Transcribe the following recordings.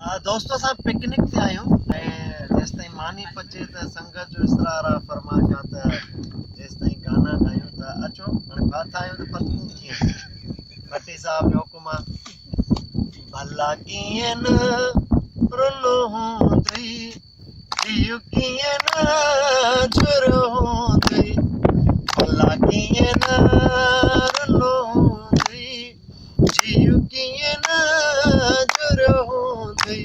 दोस्तों साहब पिकनिक ते आयो जेस ताईं मानी पचे त संगत जो इसरार फरमा का त जेस ताईं गाना गायो त अचो हाणे बात आयो त पतू किए भट्टी साहब जो हुकुम भला किए न रुनो होंदई जियो किए न जुरो होंदई भला किए न रुनो होंदई जियो किए न जुरो होंदई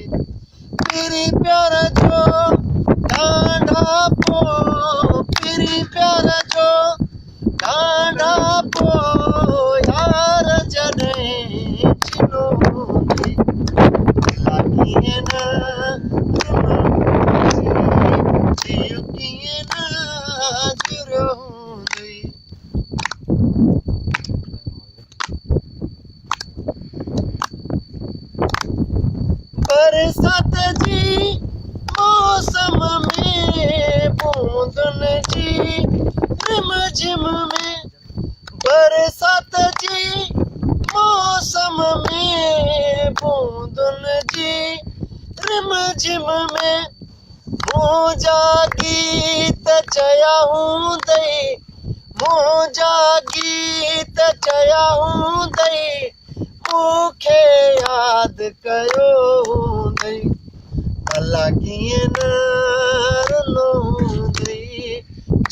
तेरी प्यार जो डांडा पो तेरी प्यार जो डांडा पो यार जने चिनो होंदई भला किए न रुनो होंदई जियो किए न जुरो होंदई बरसात जी मौसम में बूंदन जी रिमझिम में बरसात जी मौसम में बूंदन जी रिमझिम में मुंहिंजा गीत चया हूंदई मुंहिंजा गीत चया हूंदई मूंखे यादि कयो हूंदई भला कीअं न रुनो हूंदई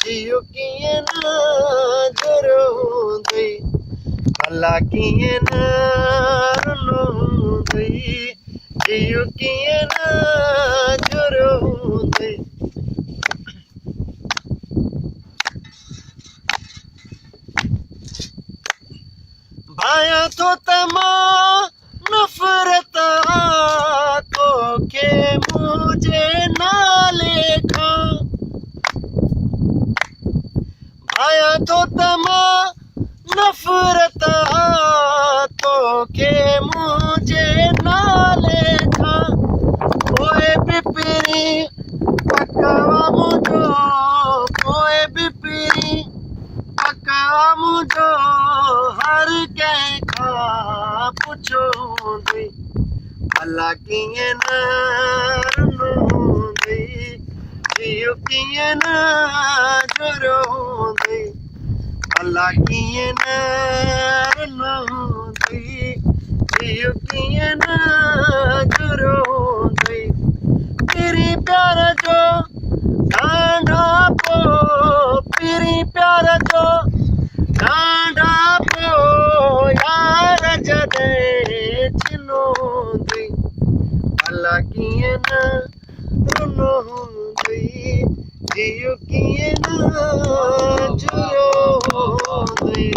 जियो कीअं न जुरो हूंदई भला कीअं न रुनो हूंदई जियो कीअं न जुरो हूंदई भाया तो तमा नफरत तोखे मुझे नाले खां भाया तो तमा नफरत तोखे मुझे नाले खां ओए बिपरी पकवा मुझो ओए बिपरी पकवा मुझो हर कंहिंखां पुछो हूंदई भला कीअं न रुनो हूंदई जियो कीअं न जुरो हूंदई भला कीअं न रुनो हूंदई जियो कीअं न जुरो हूंदई तेरी प्यार जो डांडा पो तेरी प्यार जो डांडा पो यार जॾे चिनो हूंदई भला कीअं न रुनो हूंदई जियो कीअं न जुरो हूंदई